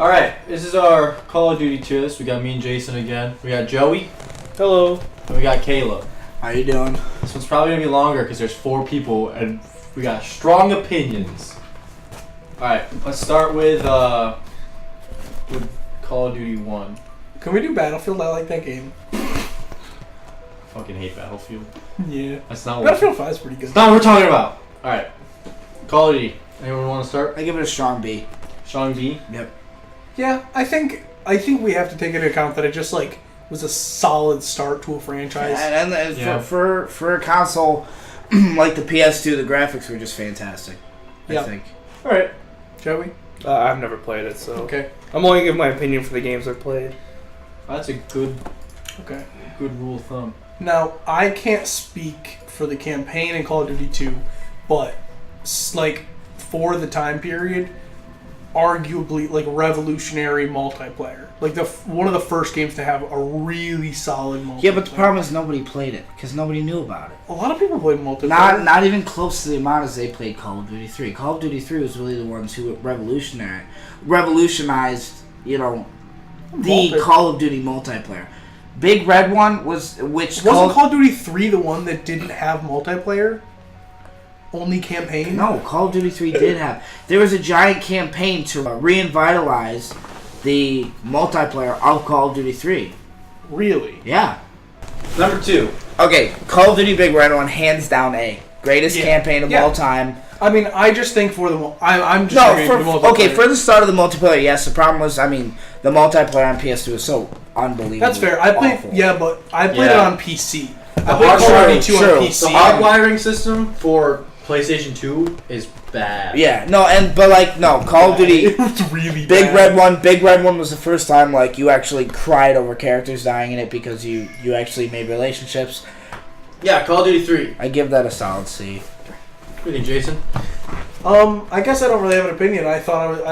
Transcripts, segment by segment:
Alright, this is our Call of Duty tier list. We got me and Jason again. We got Joey. Hello. And we got Kayla. How you doing? This one's probably going to be longer because there's 4 people and we got strong opinions. Alright, let's start with Call of Duty 1. Can we do Battlefield? I like that game. I fucking hate Battlefield. Yeah. That's not what Battlefield 5 is pretty good. That's not what we're talking about. Alright. Call of Duty. Anyone want to start? I give it a strong B. Strong B? Yep. Yeah, I think we have to take into account that it just was a solid start to a franchise. And Yeah. for a console like the PS2, the graphics were just fantastic. I Yeah. think. Alright. Joey? I've never played it, so Okay. I'm only giving my opinion for the games I've played. That's a good Okay. rule of thumb. Now, I can't speak for the campaign in Call of Duty 2, but for the time period, arguably revolutionary multiplayer. One of the first games to have a really solid multiplayer. Yeah, but the problem is nobody played it because nobody knew about it. A lot of people played multiplayer. Not even close to the amount as they played Call of Duty 3. Call of Duty 3 was really the ones who revolutionized, the Call of Duty multiplayer. Big Red one wasn't Call of Duty 3 the one that didn't have multiplayer? Only campaign? No, Call of Duty 3 did have. There was a giant campaign to revitalize the multiplayer of Call of Duty 3. Really? Yeah. Number 2. Okay, Call of Duty Big Red one, hands down A. Greatest campaign of all time. I mean, I just think for the I'm just No, the multiplayer. for the start of the multiplayer, yes. The problem was, the multiplayer on PS2 was so unbelievable. That's fair. I played it on PC. I played hard- Call of Duty 2 on true. PC. The hardwiring system for PlayStation 2 is bad. Yeah, Call of Duty It was really Big bad. Red one was the first time you actually cried over characters dying in it because you actually made relationships. Yeah, Call of Duty 3. I give that a solid C. What do you think, Jason? I guess I don't really have an opinion. I thought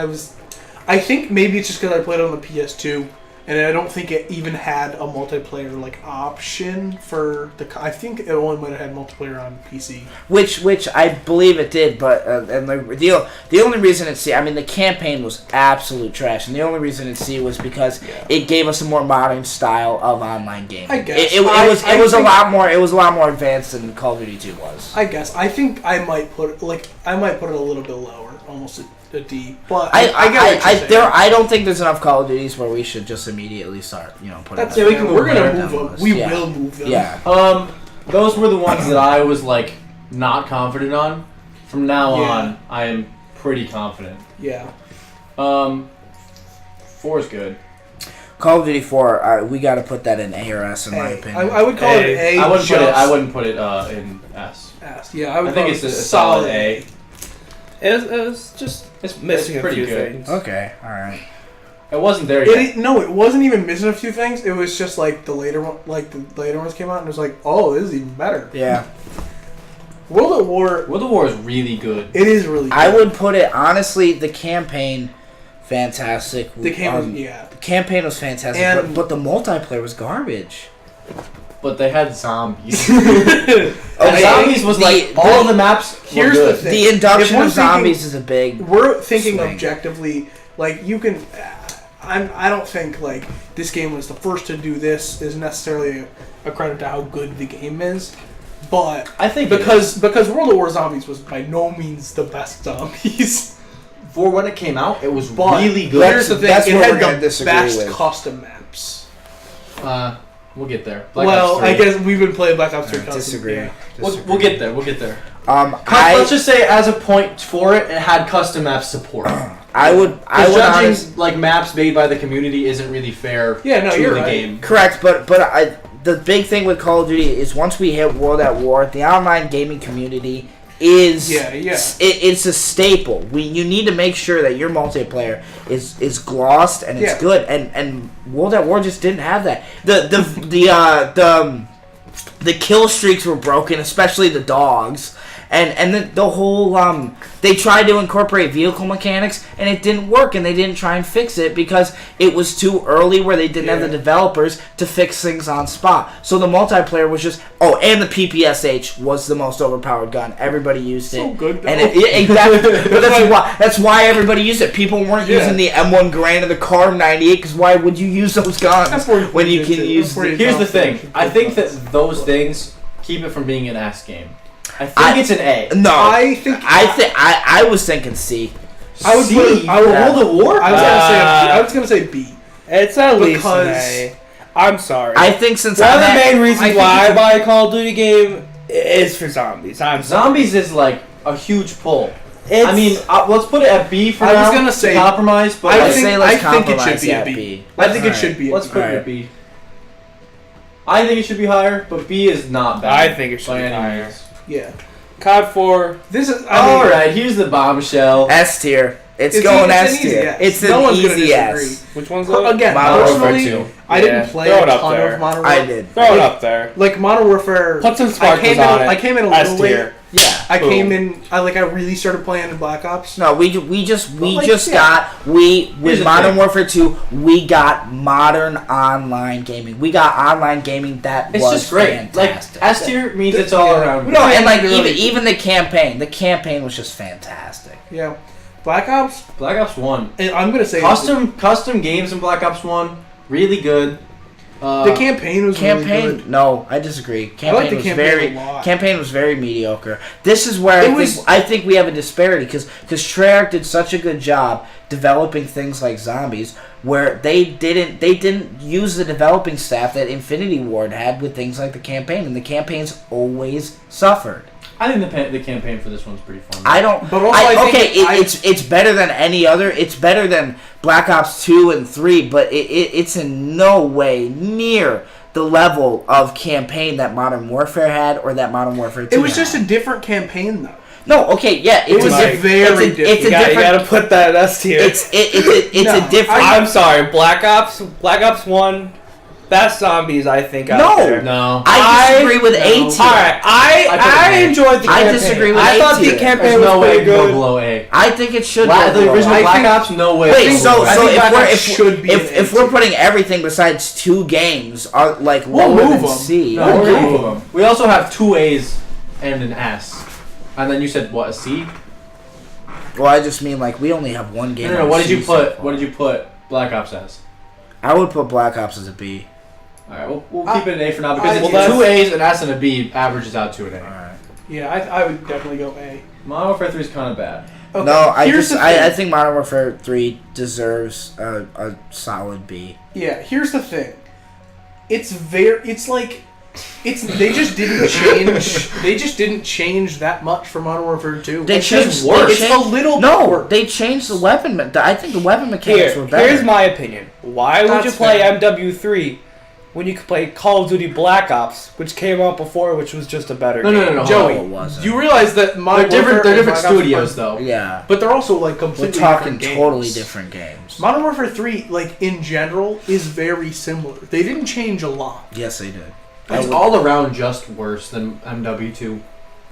I think maybe it's just because I played it on the PS2, and I don't think it even had a multiplayer option for the. I think it only might have had multiplayer on PC. Which I believe it did, but the only reason it's C, the campaign was absolute trash, and the only reason it's C was because it gave us a more modern style of online gaming. I guess it was a lot more advanced than Call of Duty 2 was. I guess I think I might put it a little bit lower, almost a D. But I get what you're saying. I don't think there's enough Call of Duties where we should just immediately start putting. That's Yeah, we can we're gonna move move them. We will move them. Yeah. Those were the ones that I was not confident on. From now on, I am pretty confident. Yeah. 4 is good. Call of Duty 4, we got to put that in A or S in my opinion. I would call it A. I wouldn't put it in S. Yeah, I would. I think it's a solid A. It's just missing a pretty few good. things. Okay, all right. It wasn't there yet. It wasn't even missing a few things. It was just the later ones came out, and it was oh, this is even better. Yeah. World at War is really good. It is really good. I would put it, honestly, the campaign, fantastic. The campaign was fantastic, but the multiplayer was garbage. But they had zombies. Okay, zombies was all the maps. Here's the thing. The induction of zombies is a big. We're thinking swing. objectively, you can. I don't think this game was the first to do this is necessarily a credit to how good the game is, but I think because World at War Zombies was by no means the best zombies. For when it came out, it was really good. Here's the thing: That's it what we're had gonna the disagree best with. custom maps. We'll get there. I guess we've been playing Black Ops 3 custom. Disagree. Yeah. We'll get there. We'll get there. Let's just say, as a point for it, it had custom map support. I would judging maps made by the community isn't really fair. Yeah, no, to you're the right. game. Correct, but the big thing with Call of Duty is once we hit World at War, the online gaming community is it's a staple. You need to make sure that your multiplayer is glossed and it's good. And World at War just didn't have that. The kill streaks were broken, especially the dogs. And the whole they tried to incorporate vehicle mechanics and it didn't work, and they didn't try and fix it because it was too early where they didn't have the developers to fix things on spot. So the multiplayer was just and the PPSH was the most overpowered gun. Everybody used it. So good though. And exactly. But that's why everybody used it. People weren't using the M1 Garand or the Carb 98 because why would you use those guns when you can use? Here's the thing. I think that those things keep it from being an S game. I think it's an A. No, I was thinking C. I would C. World of War. I was gonna say B. It's at least an A. I'm sorry. I think since one of the main reasons why I buy a Call of Duty game is for zombies. Zombies is like a huge pull. I mean, let's put it at B for now. I was gonna say compromise, but I think it should be a B. I think it should be. Let's put it at B. I think it should be higher, but B is not bad. I think it should be higher. Yeah. COD 4. This is alright. Here's the bombshell. S tier. It's going S tier. It's an easy S. Which one's that? Again, personally, I didn't play a ton of Modern Warfare. I did. Throw it up there. Like Modern Warfare. Put some sparkles on it. I came in a little late. Yeah. I came in. I really started playing in Black Ops. No, with Modern Warfare 2, we got modern online gaming. We got online gaming that was just great. Fantastic. Like S tier means it's all around. No, and like even the campaign was just fantastic. Yeah. Black Ops 1. I'm gonna say custom games in Black Ops 1, really good. The campaign was really good. No, I disagree. Campaign was very mediocre. This is where I think we have a disparity because Treyarch did such a good job developing things like zombies, where they didn't use the developing staff that Infinity Ward had with things like the campaign, and the campaigns always suffered. I think the campaign for this one's pretty fun. I don't. But also it's better than any other. It's better than Black Ops 2 and 3, but it's in no way near the level of campaign that Modern Warfare had or that Modern Warfare 2 It was just a different campaign, though. No, okay, yeah, it was very different. It's a different. You gotta put that S tier. It's a different. I'm sorry, Black Ops 1. Best zombies, I think, out there. No. I disagree with A tier. Alright, I enjoyed the campaign. I disagree with A tier. I thought the campaign was pretty good. Go below A. I think it should go below. The original Black Ops, no way. Wait, so if we're putting everything besides 2 games, like we'll lower move than them. C. No, we'll move them. We also have 2 A's and an S. And then you said, what, a C? Well, I just mean, like, we only have 1 game. No, what did you put? What did you put Black Ops as? I would put Black Ops as a B. Alright, we'll keep it an A for now because it's 2 A's, an S, and a B averages out to an A. Alright. Yeah, I would definitely go A. Modern Warfare 3 is kind of bad. Okay. No, I think Modern Warfare 3 deserves a solid B. Yeah, here's the thing. They just didn't change that much for Modern Warfare 2. They changed worse. It's a little bit worse. They changed the weapon. I think the weapon mechanics were better. Here's my opinion. Why would you play MW3 when you could play Call of Duty Black Ops, which came out before, which was just a better game? No. Joey, you realize that Modern Warfare they're different studios, though. Yeah. But they're also, like, completely different games. Totally different games. Modern Warfare 3, like, in general, is very similar. They didn't change a lot. Yes, they did. It's all around just worse than MW2.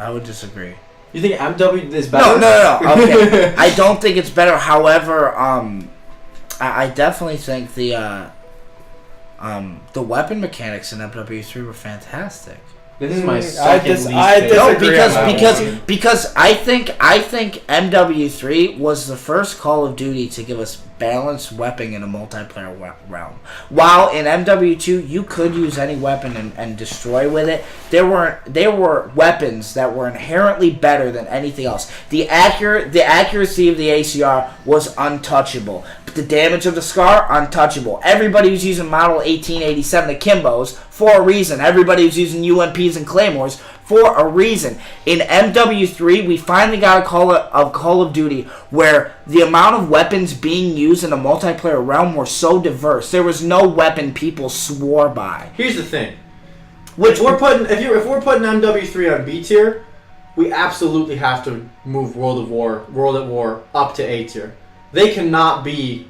I would disagree. You think MW is better? No. Okay. I don't think it's better. However, I definitely think the weapon mechanics in MW3 were fantastic. This is my second least favorite. No, because I think MW3 was the first Call of Duty to give us balanced weapon in a multiplayer realm. While in MW2 you could use any weapon and destroy with it, there were weapons that were inherently better than anything else. The accuracy of the ACR was untouchable. The damage of the SCAR, untouchable. Everybody was using Model 1887 Akimbos for a reason. Everybody was using UMPs and Claymores for a reason. In MW3, we finally got a Call of Duty where the amount of weapons being used in a multiplayer realm were so diverse. There was no weapon people swore by. Here's the thing. If we're putting MW3 on B tier, we absolutely have to move World at War up to A tier. They cannot be.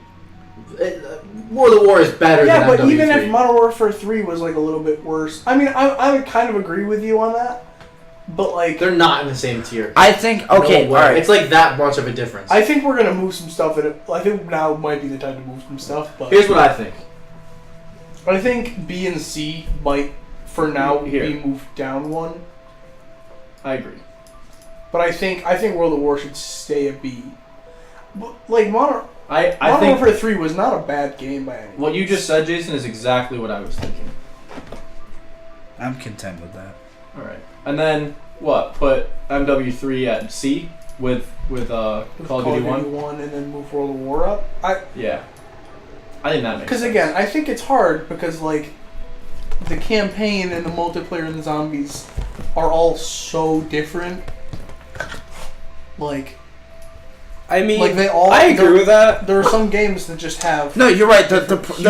World at War is better than MW3. Yeah, but even if Modern Warfare 3 was like a little bit worse, I mean, I would kind of agree with you on that. But like They're not in the same tier. I think okay, No way. all right. It's like that much of a difference. I think we're gonna move some stuff. I think now might be the time to move some stuff. But Here's what I think. I think B and C might, for now, Here. be moved down one. I agree. But I think World at War should stay a B. But, like Modern I Warfare think 3 was not a bad game by any means. what you just said, Jason, is exactly what I was thinking. I'm content with that. All right. And then what? Put MW3 at C with Call of Duty 1. And then move World at War up. Yeah. I think that makes Because sense. again, I think it's hard because like the campaign and the multiplayer and the zombies are all so different. Like I mean, Like, they all- I agree with that. there are some games that just have No, you're right. The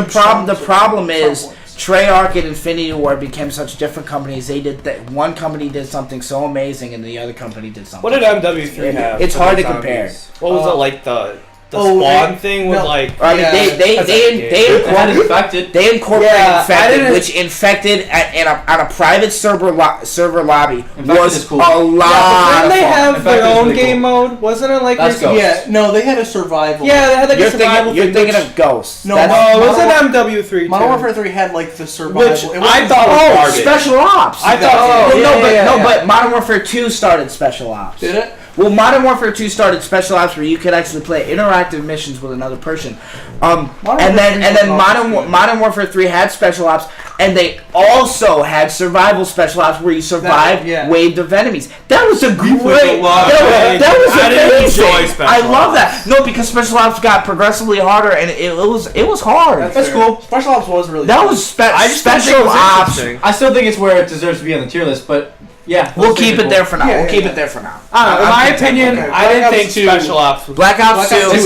problem is someone's. Treyarch and Infinity Ward became such different companies. They did that. One company did something so amazing, and the other company did something. What did MW3 have? It's for hard the to compare. zombies? What was it like the Oh, spawn they- thing with no. like? I mean, Yeah, they that's a Had infected. They incorporated Yeah, I infected, didn't- which infected on a private server lobby Infected was is cool. a lot. Yeah, of but didn't they fun. have In fact, their it's own really game cool. mode? Wasn't it like That's there's- Ghost. Yeah, no, they had a survival. Yeah, they had like You're a survival thinking, you're thing. thinking which- of Ghosts. No, That's- No, it was Modern- an MW3 Modern too. Warfare 3 had like the survival. Which It I wasn't- thought was oh, garbage. Special Ops. I thought. Well, yeah, no, yeah, but yeah, no, yeah. but Modern Warfare 2 started Special Ops. Did it? Well, Modern Warfare 2 started Special Ops where you could actually play interactive missions with another person. Modern And Warfare 3 was Modern good. Modern Warfare 3 had Special Ops, and they also had Survival Special Ops where you survived yeah. waved of enemies. That was a great. played a lot of it. That was I didn't amazing. enjoy Special I love Ops. that. No, because Special Ops got progressively harder, and it was hard. That's cool. Special Ops was really That fun. was I just don't think it Special was Ops. interesting. I still think it's where it deserves to be on the tier list, but yeah. We'll let's keep take it there for now. Yeah, We'll yeah, keep yeah. it there for now. I don't know. In I'm my content. opinion, Okay. I didn't Black think Ops 2 Special Ops was. Black Ops 2 Black Ops 2 is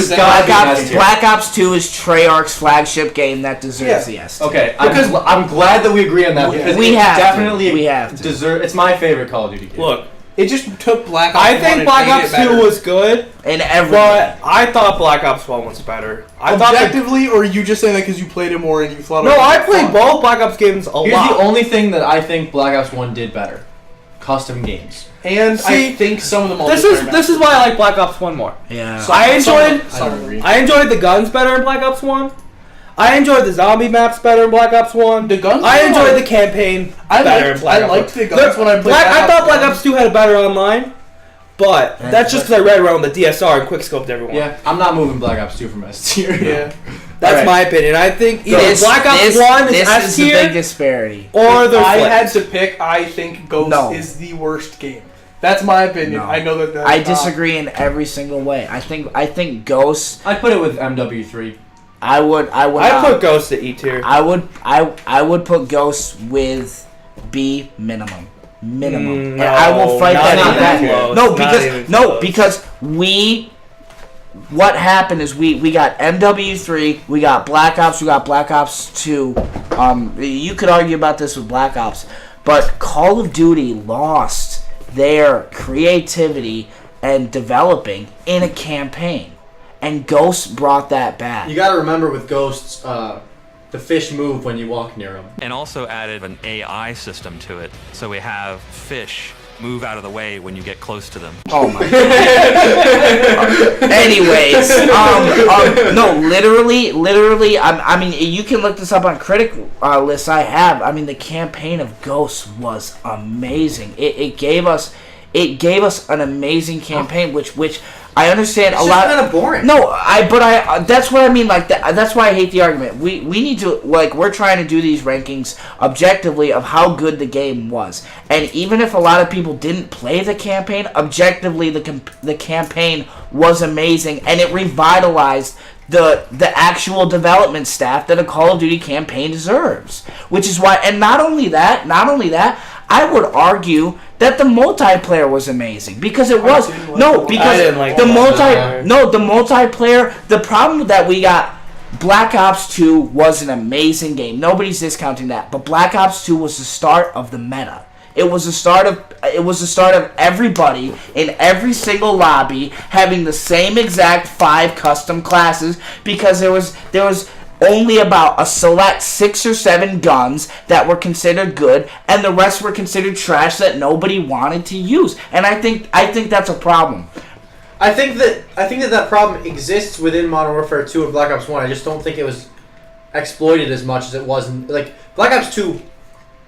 is Black Ops 2 is Treyarch's flagship game that deserves the S. Okay, Because- I'm glad that we agree on that because We it have to. definitely We have to. It's my favorite Call of Duty game. Look, It just took Black Ops I 1 think and Black made Ops it better. 2 was good, In every but I thought Black Ops 1 was better. I thought. Objectively, or are you just saying that because you played it more and you thought? No, it was I fun? played both Black Ops games a Here's lot. the only thing that I think Black Ops 1 did better: custom games. And See, I think some of the This is why I like Black Ops 1 more. Yeah. I enjoyed I don't agree. I enjoyed the guns better in Black Ops 1. I enjoyed the zombie maps better in Black Ops 1. The guns. I were enjoyed like- the campaign I better liked- in Black I Ops liked 1. the guns when I played I Black thought Ops Black 1. Ops 2 had a better online, but that's just because I read around the DSR and quickscoped everyone. Yeah, I'm not moving Black Ops 2 from S tier. Yeah. That's Alright. my opinion. I think either Black Ops 1 is this S is the big tier disparity. or If the I flip. had to pick, I think Ghost No. is the worst game. That's my opinion. No. I know that. That's I not- disagree in every single way. I think Ghost. I'd put it with MW3. I would I not- put Ghost at E tier. I would put Ghost with B minimum. Minimum. No, And I will fight not that even on that. close. No, Not because even no, close. because what happened is we got MW3, we got Black Ops, we got Black Ops 2. You could argue about this with Black Ops, but Call of Duty lost their creativity and developing in a campaign. And Ghost brought that back. You got to remember with Ghosts, the fish move when you walk near them. And also added an AI system to it. So we have fish move out of the way when you get close to them. Oh my god. Anyways, no, literally, I mean, you can look this up on critic lists I have. I mean, the campaign of Ghosts was amazing. It gave us an amazing campaign, which I understand It's a just lot. kind of boring. No, that's what I mean. Like that's why I hate the argument. We need to, like, we're trying to do these rankings objectively of how good the game was, and even if a lot of people didn't play the campaign, objectively the campaign was amazing, and it revitalized the actual development staff that a Call of Duty campaign deserves. Which is why, and not only that, I would argue that the multiplayer was amazing because it was I didn't like the the multiplayer. The problem that we got, Black Ops 2 was an amazing game. Nobody's discounting that, but Black Ops 2 was the start of the meta. It was the start of everybody in every single lobby having the same exact 5 custom classes because there was only about a select 6 or 7 guns that were considered good, and the rest were considered trash that nobody wanted to use. And I think that's a problem. I think that problem exists within Modern Warfare 2 and Black Ops 1. I just don't think it was exploited as much as it was in, like, Black Ops 2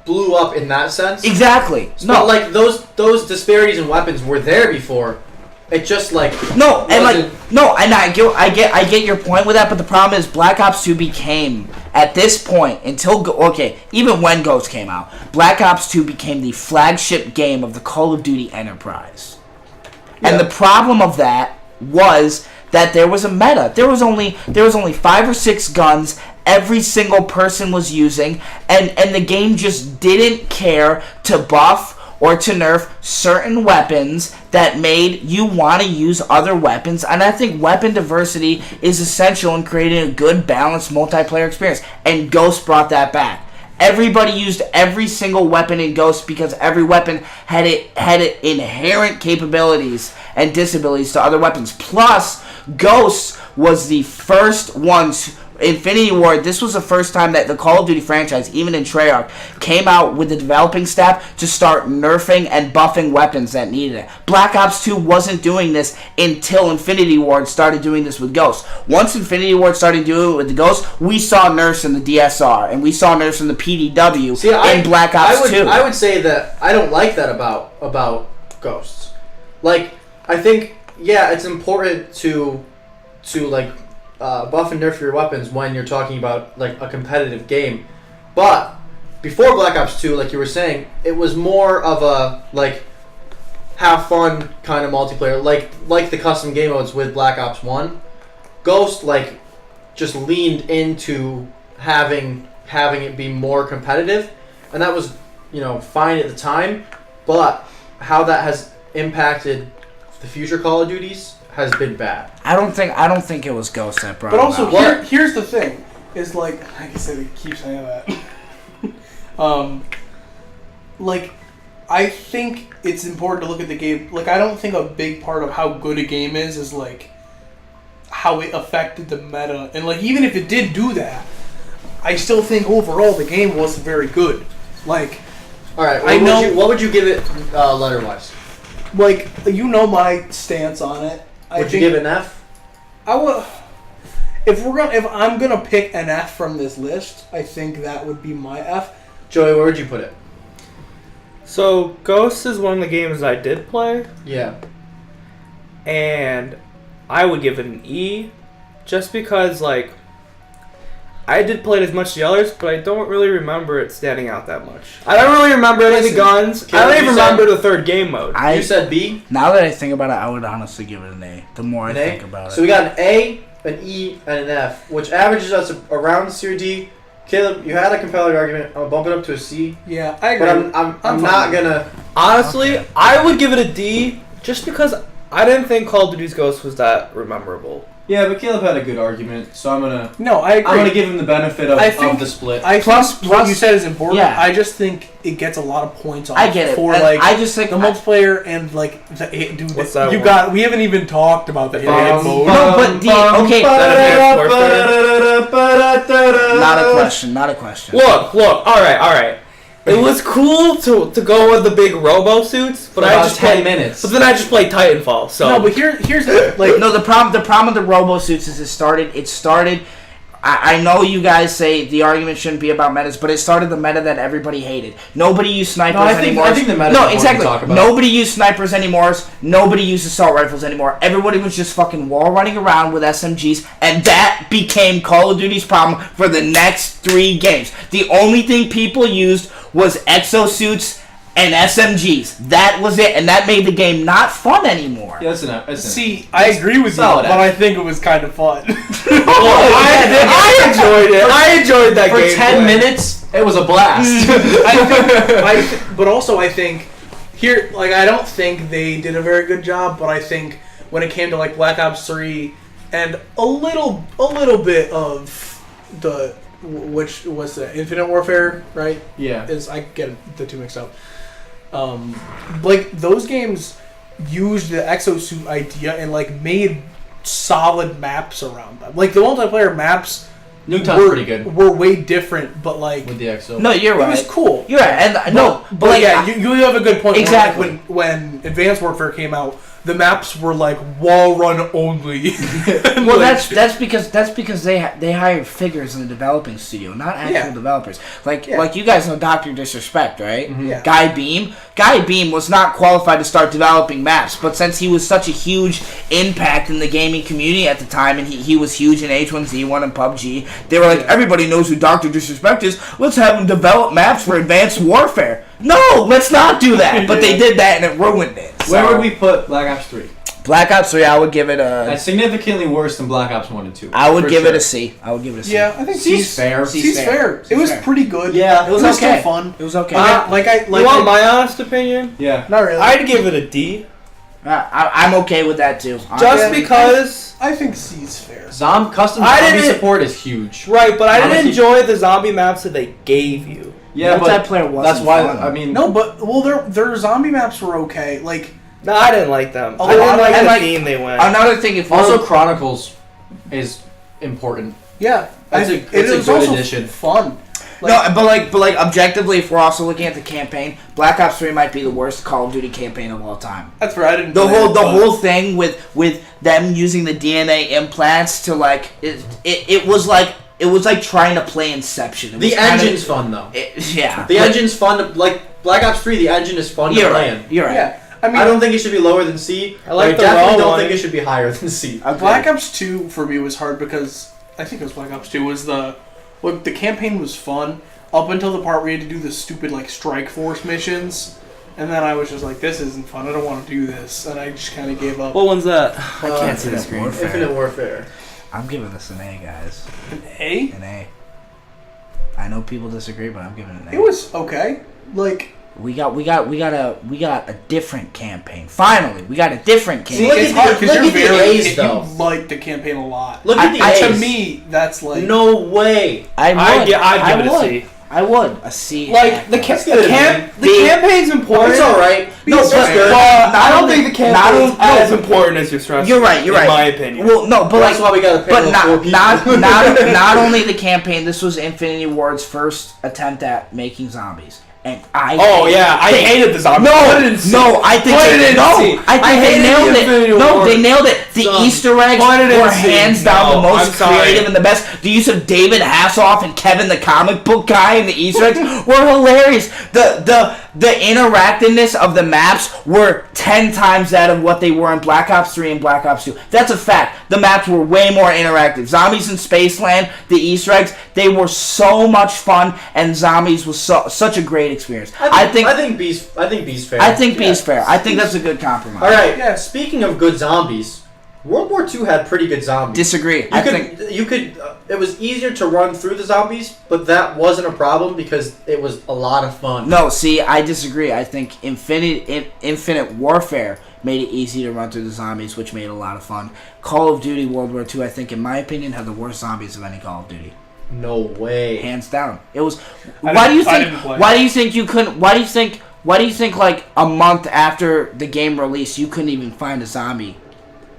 blew up in that sense. Exactly. But like those disparities in weapons were there before. It just like I get your point with that, but the problem is Black Ops 2 became, at this point, even when Ghost came out, Black Ops 2 became the flagship game of the Call of Duty enterprise. Yeah. And the problem of that was that there was a meta. There was only 5 or 6 guns every single person was using, and the game just didn't care to buff or to nerf certain weapons that made you want to use other weapons. And I think weapon diversity is essential in creating a good, balanced multiplayer experience. And Ghost brought that back. Everybody used every single weapon in Ghost because every weapon had inherent capabilities and disabilities to other weapons. Plus, Ghost was the first ones. Infinity Ward, this was the first time that the Call of Duty franchise, even in Treyarch, came out with the developing staff to start nerfing and buffing weapons that needed it. Black Ops 2 wasn't doing this until Infinity Ward started doing this with Ghost. Once Infinity Ward started doing it with the Ghost, we saw nerfs in the DSR, and we saw nerfs in the PDW in Black Ops 2. I would say that I don't like that about Ghosts. Like, I think, yeah, it's important to like, buff and nerf your weapons when you're talking about like a competitive game, but before Black Ops 2, like you were saying, it was more of a like have fun kind of multiplayer, like the custom game modes with Black Ops 1. Ghost like just leaned into having it be more competitive, and that was, you know, fine at the time, but how that has impacted the future Call of Duties has been bad. I don't think it was Ghost that brought. But also, about. here's the thing: is like I said, I keep saying that. Like, I think it's important to look at the game. Like, I don't think a big part of how good a game is like how it affected the meta. And like, even if it did do that, I still think overall the game wasn't very good. Like, all right, what would you give it letter wise? Like, you know my stance on it. Would you give it an F? I would. If I'm gonna pick an F from this list, I think that would be my F. Joey, where would you put it? So Ghost is one of the games I did play. Yeah. And I would give it an E, just because like I did play it as much as the others, but I don't really remember it standing out that much. I don't really remember any of the guns. I don't even remember the third game mode. You said B? Now that I think about it, I would honestly give it an A. The more I think about it. So we got an A, an E, and an F, which averages us around C or D. Caleb, you had a compelling argument. I'm gonna bump it up to a C. Yeah, I agree. But I'm not gonna. Honestly, okay. I would give it a D, just because I didn't think Call of Duty's Ghost was that memorable. Yeah, but Caleb had a good argument, so I'm gonna. No, I agree. I'm gonna give him the benefit of the split. Plus, what you said is important. Yeah. I just think it gets a lot of points off. I get it. For like, I just think the multiplayer and like the dude. What's that? We haven't even talked about the hit mode. No, but okay. Not a question. Look. All right. It was cool to go with the big robo suits, but I just 10 minutes. But then I just played Titanfall. So no, but here's like no. The problem with the robo suits is it started. I know you guys say the argument shouldn't be about metas, but it started the meta that everybody hated. Nobody used snipers anymore. I think the meta. No, exactly. Nobody used snipers anymore. Nobody used assault rifles anymore. Everybody was just fucking wall running around with SMGs, and that became Call of Duty's problem for the next 3 games. The only thing people used was exosuits and SMGs. That was it, and that made the game not fun anymore. Yeah, that's enough. See, I agree with you, but I think it was kind of fun. I enjoyed it. I enjoyed that game. For 10 minutes, it was a blast. But also I think here, like, I don't think they did a very good job, but I think when it came to like Black Ops 3 and a little bit of the which was the Infinite Warfare, right? Yeah. I get the two mixed up. Like, those games used the exosuit idea and like made solid maps around them. Like, the multiplayer maps Nuketown's pretty good were way different, but like with the XO. No, you're it right. was cool. You're right. And But like, yeah, you have a good point. Exactly. When Advanced Warfare came out, the maps were like wall run only. well, that's because they hired figures in the developing studio, not actual developers. Like you guys know Dr. Disrespect, right? Mm-hmm. Yeah. Guy Beam was not qualified to start developing maps, but since he was such a huge impact in the gaming community at the time, and he was huge in H1Z1 and PUBG, they were like, everybody knows who Dr. Disrespect is. Let's have him develop maps for Advanced Warfare. No, let's not do that. But they did that, and it ruined it. Where would we put Black Ops 3? Black Ops 3, I would give it a... That's significantly worse than Black Ops 1 and 2. I would give it a C. I would give it a C. Yeah, I think C's fair. C's fair. It was pretty good. Yeah, it was okay. still fun. It was okay. You want my honest opinion? Yeah. Not really. I'd give it a D. I'm okay with that too. Just because... I think C's fair. Custom zombie support is huge. Right, but I didn't enjoy the zombie maps that they gave you. Yeah, multiplayer wasn't that's why fun. I mean No, but their zombie maps were okay. Like No, I didn't like them. A I didn't lot- like and the like- theme they went. Another thing, if also Chronicles is important. yeah, It's a it good was also addition. fun. but objectively, if we're also looking at the campaign, Black Ops 3 might be the worst Call of Duty campaign of all time. That's right. I didn't. The play it, but- whole thing with them using the DNA implants to like it was like trying to play Inception. It was The kind of- engine's fun though. Yeah, The engine's fun. Like Black Ops 3, the engine is fun to You're play right. in. You're right. Yeah, I mean, I don't think it should be lower than C. I like but the I definitely raw don't one. think it should be higher than C. Black Ops 2 for me was hard because I think it was Black Ops 2 was the campaign was fun up until the part where you had to do the stupid like Strike Force missions, and then I was just like, this isn't fun. I don't want to do this, and I just kind of gave up. What one's that? I can't see the screen. Infinite Warfare. I'm giving this an A, guys. An A? An A. I know people disagree, but I'm giving it an A. It was okay. Like We got a different campaign. Finally, we got a different See, campaign. look it's at hard the- because look you're at the very A's, though. you like the campaign a lot. Look at the I- A's. To me, that's like No way. I'd I'd give it a C. I would a C. Like the Let's get it, man. campaign's important. It's alright. No, It's it's good. I don't think the campaign's not- as important as your stress. You're right. You're in right. my opinion. Well, no, but That's why we got a panel but of 4 people. not only the campaign. This was Infinity Ward's first attempt at making zombies, and I hated the zombies. No, I think Put they, it in no, C. I think I they hated nailed the it. Infinity No, War they nailed it. The zombies. Easter eggs Put it in were C. hands down No, the most I'm sorry. creative and the best. The use of David Hasselhoff and Kevin the comic book guy and the Easter eggs were hilarious. The interactiveness of the maps were 10 times that of what they were in Black Ops 3 and Black Ops 2. That's a fact. The maps were way more interactive. Zombies in Spaceland, the Easter eggs, they were so much fun, and Zombies was such a great experience. I think B's fair. I think B's fair. I think that's a good compromise. All right. Yeah. Speaking of good zombies, World War II had pretty good zombies. Disagree. You could. It was easier to run through the zombies, but that wasn't a problem because it was a lot of fun. No, see, I disagree. I think Infinite Warfare made it easy to run through the zombies, which made it a lot of fun. Call of Duty World War II, I think, in my opinion, had the worst zombies of any Call of Duty. No way. Hands down. It was. I Why do you didn't play. think you couldn't? Why do you think like a month after the game release you couldn't even find a zombie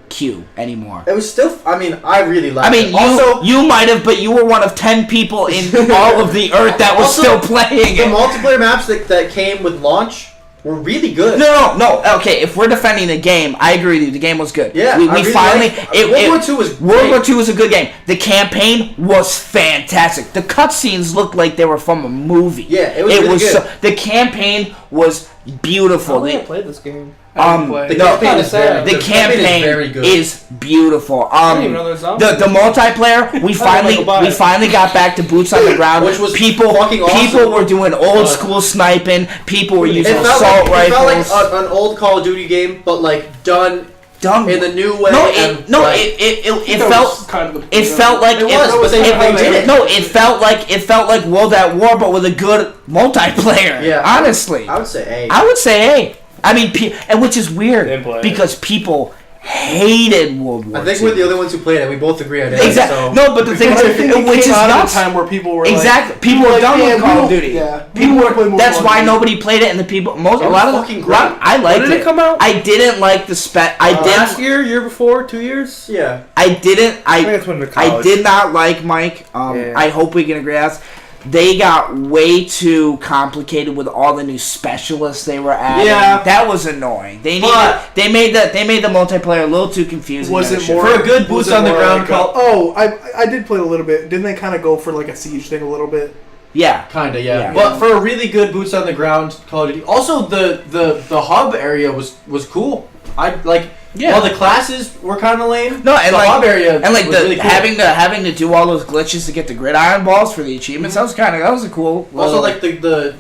queue anymore? It was still. I mean, I really liked I mean, it. Also, you might have, but you were one of 10 people in all of the earth that was Also, still playing the it. multiplayer maps that came with launch were really good. No. Okay, if we're defending the game, I agree with you. The game was good. Yeah, we I really finally. World War II was great. World War II was a good game. The campaign was fantastic. The cutscenes looked like they were from a movie. Yeah, it was really good. The campaign was beautiful. I played this game. The No, campaign is very, the campaign is very good. is beautiful. I didn't even know there was zombies. The multiplayer, we finally got back to boots on the ground. Which was people fucking awesome. People were doing old school sniping. People were using It felt assault like rifles. an old Call of Duty game, but like done Dumb. in the new way. It felt kind of it felt like It was, but they did it. No, it felt like World at War, but with a good multiplayer. Yeah, honestly, I would say A. I would say A. I mean, and which is Didn't weird play it. because people hated World War II. I think we're the only ones who played it. We both agree on it. Exactly. So. No, but the thing is, which is out at a nuts. time where people were Exactly. like, People were done with Call of Duty. Yeah. People wanna play were. more That's Call of why Duty. nobody played it, and the people. A was lot of fucking great. I liked When did it come out? I didn't like the spec. Last year before, 2 years. Yeah. I didn't. I think it's when the I college. did not like Mike. Yeah. I hope we can agree on this. They got way too complicated with all the new specialists they were adding. Yeah. That was annoying. They But- made the multiplayer a little too confusing. Was than it should more be. For a good was boots it on the more ground like call- I did play a little bit. Didn't they kind of go for like a siege thing a little bit? Yeah. Kinda, yeah. Yeah. But for a really good boots on the ground Call of Duty. Also, the hub area was cool. I like. Yeah. While the classes were kind of lame. No, and the like hub area and like was the really cool. having to do all those glitches to get the gridiron balls for the achievements. That was a cool. Also, little- like the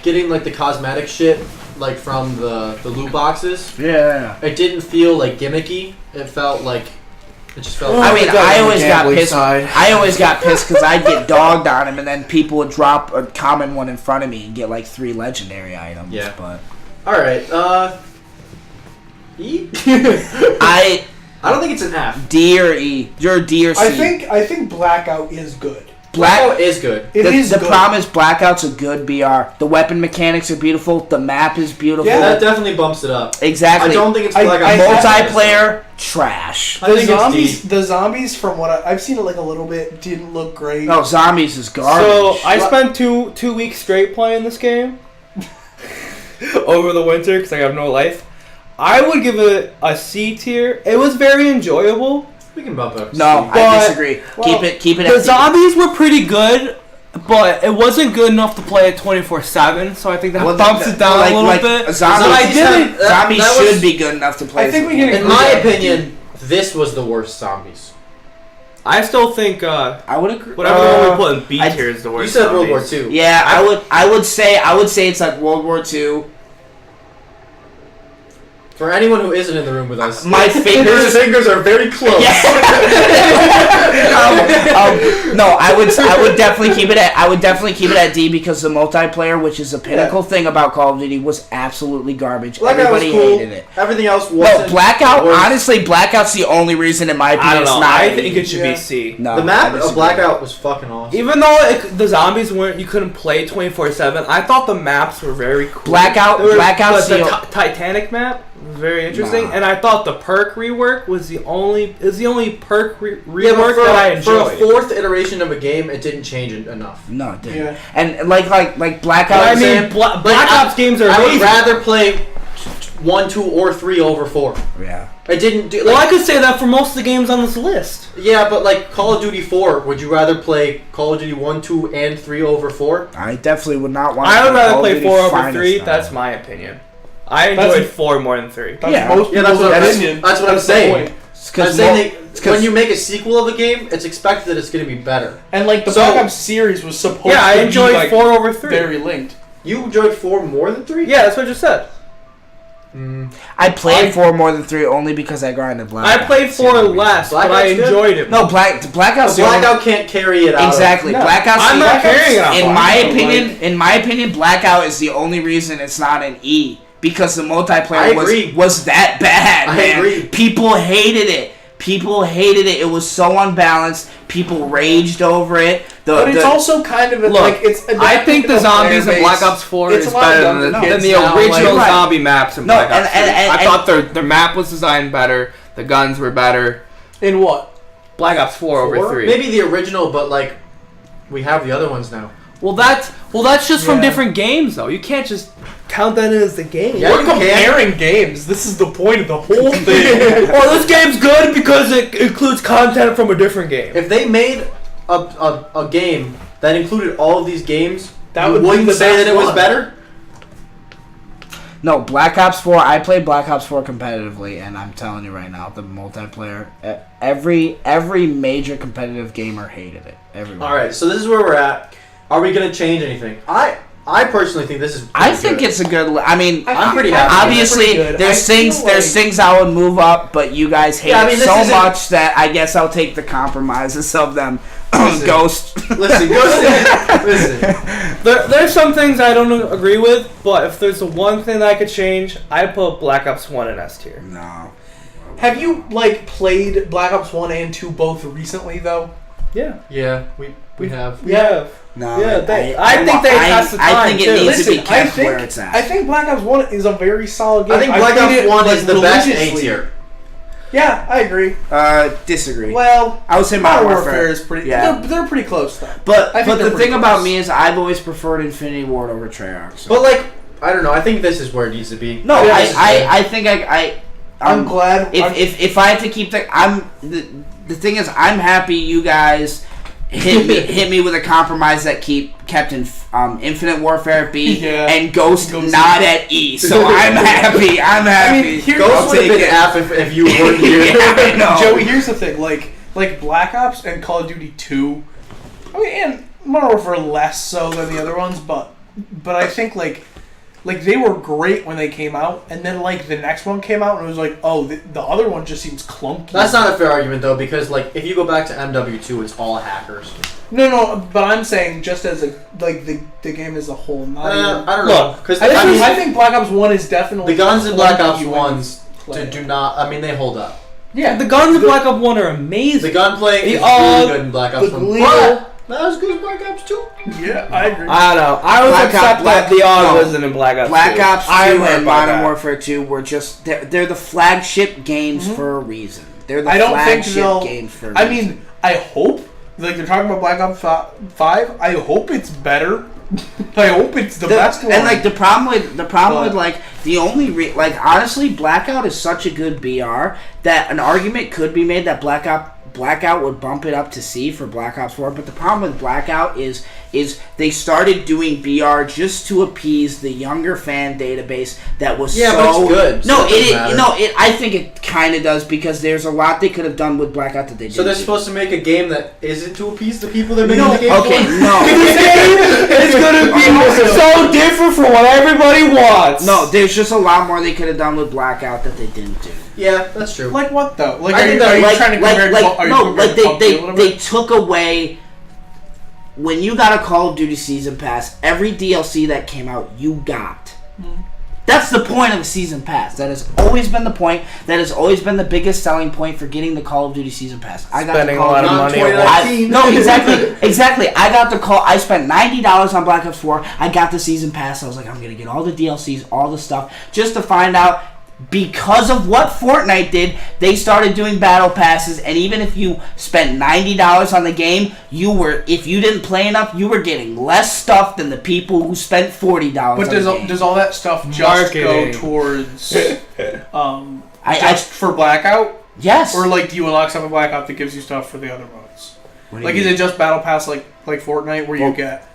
getting like the cosmetic shit like from the loot boxes. yeah. It didn't feel like gimmicky. It felt like it just felt. I mean, I always got gambling pissed. side. I always got pissed because I'd get dogged on him, and then people would drop a common one in front of me and get like 3 legendary items. Yeah. But All right. E. I I don't think it's an F. D or E. You're D or C. I think Blackout is good. Blackout is good. It is the good. problem is Blackout's a good BR. The weapon mechanics are beautiful. The map is beautiful. Yeah. That definitely bumps it up. Exactly. I don't think it's I- Blackout. I- Multiplayer trash. I think The zombies from what I've seen it like a little bit didn't look great. No, zombies is garbage. So I spent two weeks straight playing this game over the winter because I have no life. I would give it a C tier. It was very enjoyable. We can bump up. no, C. I disagree. well, keep it. The at D. zombies were pretty good, but it wasn't good enough to play it 24/7. So I think that Well, bumps it down a little bit. Zombies, But I didn't. zombies that was- should be good enough to play. I think we can In agree my on opinion, this was the worst zombies. I still think I would agree. whatever one we put in B I- tier is the You worst. said World War zombies. II. Yeah, I would say it's like World War II. For anyone who isn't in the room with us, My his fingers. fingers are very close. No, I would definitely keep it at D because the multiplayer, which is a pinnacle thing about Call of Duty, was absolutely garbage. Blackout was Everybody cool. hated it. Everything else No, wasn't. Blackout. worse. Honestly, Blackout's the only reason, in my opinion, I don't know. it's not. I an think E. it should Yeah. be C. No, The map I of disagree. Blackout was fucking awesome. Even though the zombies weren't, you couldn't play 24/7. I thought the maps were very cool. Blackout- They were- Blackout's the the- Titanic map was very interesting, Nah. and I thought the perk rework was the only perk Yeah, but rework that I for a enjoyed. fourth iteration of a game, it didn't change it enough. No, it didn't. Yeah. And like Blackout. But I is mean, in- Black Ops games are I would amazing. rather play 1, 2, or 3 over 4. yeah. It didn't do. Well, I Like, could say that for most of the games on this list. yeah, but like Call of Duty 4, would you rather play Call of Duty 1, 2, and 3 over 4? I definitely would not want. I would rather Call of play Duty 4 over finest 3. style. That's my opinion. I That's enjoyed a- 4 more than 3. That's Yeah. most Yeah, that's people's what I'm- opinion. that's what I'm the saying. point. It's I'm 'cause saying mo- they, it's 'cause- when you make a sequel of a game, it's expected that it's going to be better. And like the So- Black Ops series was supposed Yeah, I to enjoyed be like 4 over 3. very linked. You enjoyed 4 more than 3? Yeah, that's what I just said. I played 4 more than 3 only because I grinded Blackout. I played 4 less, but I Blackout's good? enjoyed it. No, Blackout's the only- Blackout can't carry it out. Exactly. No. Blackout's I'm the- not carrying it out. In Blackout, my opinion, Blackout is the only reason it's not an E because the I multiplayer agree. was that bad. I Man. agree. People hated it. It was so unbalanced. People raged over it. But it's also kind of a, Look, like it's. I think the zombies in in Black Ops 4 It's is a lot better younger than kids the now, original like- zombie maps in No, Black Ops 3. and- I thought their map was designed better, the guns were better. In what? Black Ops 4 over 4? 3. Maybe the original, but like, we have the other ones now. Well, that's just from Yeah. different games, though. You can't just count that as the game. Yeah, We're you can. comparing games. This is the point of the whole thing. Well, this game's good because it includes content from a different game. If they made a game that included all of these games, That you would be wouldn't the say best that it was one. better? No, Black Ops 4, I played Black Ops 4 competitively, and I'm telling you right now, the multiplayer, every major competitive gamer hated it. Everyone. All right, so this is where we're at. Are we going to change anything? I personally think this is. I pretty think good. it's a good. I mean, I'm pretty happy. obviously, It's pretty good. there's I things feel there's like- things I would move up, but you guys hate Yeah, I mean, it this so isn't- much that I guess I'll take the compromises of them. Listen. Ghost. Listen, listen. There's some things I don't agree with, but if there's the one thing that I could change, I'd put Black Ops 1 in S tier. No. Have you like played Black Ops 1 and 2 both recently though? Yeah. Yeah, we have. Yeah. No, Yeah, I think they test the I time, think it too. needs to be Listen, kept where it's at. I think Black Ops 1 is a very solid game. I think Black played Ops it, 1 like, is the best A religiously. tier. Yeah, I agree. Disagree. Well, I would say Modern Modern Warfare Warfare is pretty. Yeah. They're pretty close though. But I think they're the pretty thing about close. me is I've always preferred Infinity Ward over Treyarch. So. But like, I don't know. I think this is where it needs to be. no, Yeah, this is good. I think I'm glad. If I had to keep the thing is I'm happy you guys hit me with a compromise that kept Infinite Warfare at B Yeah. and Ghost Ghost not at E. So I'm happy. I'm happy. Ghost would have been F if you weren't here. Yeah, I know. Joey, here's the thing: like Black Ops and Call of Duty 2. I mean, and Modern Warfare less so than the other ones, but I think like they were great when they came out, and then like the next one came out and it was like, oh, the other one just seems clunky. That's not a fair argument though, because like if you go back to MW2, it's all hackers. No, but I'm saying just as the game as a whole. Not even, I don't know, because I think Black Ops 1 is definitely the guns in Black Ops clunky when 1s do not. I mean, they hold up. Yeah, The guns in Black Ops 1 are amazing. The gunplay is The, really good in Black Ops the 1. Gleam- But not as good as Black Ops 2. Yeah, I agree. I don't know. I would Black accept Ops- that the odds wasn't in Black Ops 2. Black Ops 2 I'm hurt and by Modern that. Warfare 2 were just they're the flagship games for a reason. They're the I don't think flagship they'll. games for a I reason. mean, I hope like they're talking about Black Ops 5. I hope it's better. I hope it's the best one. And like the problem with But- like the only honestly Blackout is such a good BR that an argument could be made that Blackout would bump it up to C for Black Ops 4, but the problem with Blackout is they started doing BR just to appease the younger fan database that was Yeah, so but it's good, so No, it doesn't matter. I think it kind of does because there's a lot they could have done with Blackout that they didn't. So they're do. supposed to make a game that isn't to appease the people they're making No, the game Okay, for? no. It's gonna be so different from what everybody wants. No, there's just a lot more they could have done with Blackout that they didn't do. Yeah, that's true. like what though? Like, I are think you, that, are you like- trying to compare? They took away when you got a Call of Duty season pass. Every DLC that came out, you got. That's the point of a season pass. That has always been the point. That has always been the biggest selling point for getting the Call of Duty season pass. I got Spending the Call a lot of of Duty. money on Not one. 2019. No, exactly. I got the call. I spent $90 on Black Ops 4. I got the season pass. I was like, I'm gonna get all the DLCs, all the stuff, just to find out. Because of what Fortnite did, they started doing battle passes, and even if you spent $90 on the game, if you didn't play enough, you were getting less stuff than the people who spent $40 But on the game. does all that stuff just Marketing. go towards I just for Blackout, yes. or like do you unlock stuff in Blackout that gives you stuff for the other modes? What do you Like, mean? is it just battle pass like Fortnite where Well- you get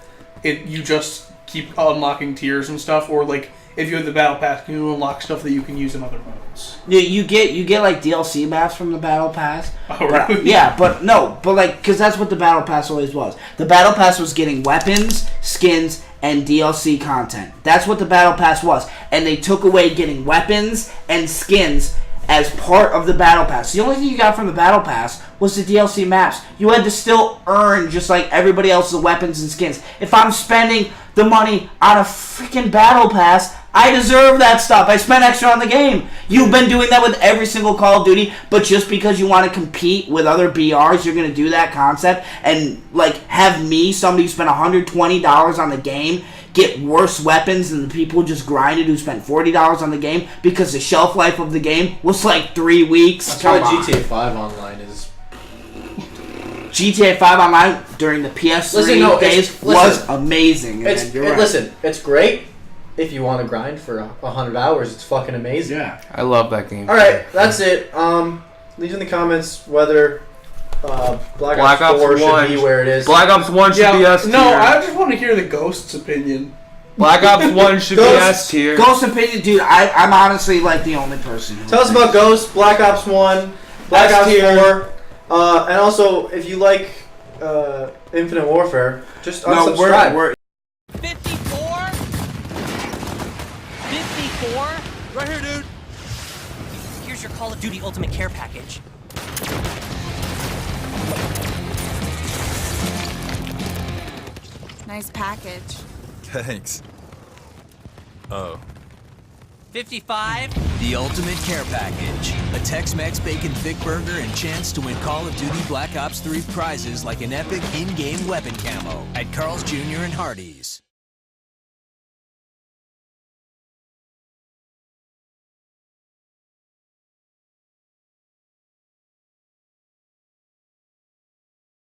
it? You just keep unlocking tiers and stuff, or like if you have the battle pass, can you unlock stuff that you can use in other modes? You get like DLC maps from the battle pass. Oh, But, really? yeah, but like because that's what the battle pass always was. The battle pass was getting weapons, skins, and DLC content. That's what the battle pass was, and they took away getting weapons and skins as part of the battle pass. The only thing you got from the battle pass was the DLC maps. You had to still earn just like everybody else's weapons and skins. If I'm spending the money on a freaking battle pass, I deserve that stuff. I spent extra on the game. You've been doing that with every single Call of Duty, but just because you want to compete with other BRs, you're going to do that concept and like have me, somebody who spent $120 on the game, get worse weapons than the people who just grinded who spent $40 on the game because the shelf life of the game was like 3 weeks. That's Come why on. GTA 5 Online is... GTA 5 Online during the PS3 Listen, no, days listen. was amazing. Man. You're right. Listen, it's great if you want to grind for 100 hours. It's fucking amazing. Yeah. I love that game. All right, that's it. Leave in the comments whether Black Ops 4 should be where it is. Black Ops 1 should be S tier. No, I just want to hear the Ghost's opinion. Black Ops 1 should be S tier. Ghost opinion, dude. I'm honestly like the only person. Who Tell us thinks- about Ghost, Black Ops 1, Black S Ops tier. 4, and also if you like Infinite Warfare, just No, unsubscribe. we're 54? 54? Right here, dude. Here's your Call of Duty Ultimate Care Package. Nice package. Thanks. Oh. 55? The Ultimate Care Package. A Tex-Mex Bacon Thick Burger and chance to win Call of Duty Black Ops 3 prizes like an epic in-game weapon camo at Carl's Jr. and Hardee's.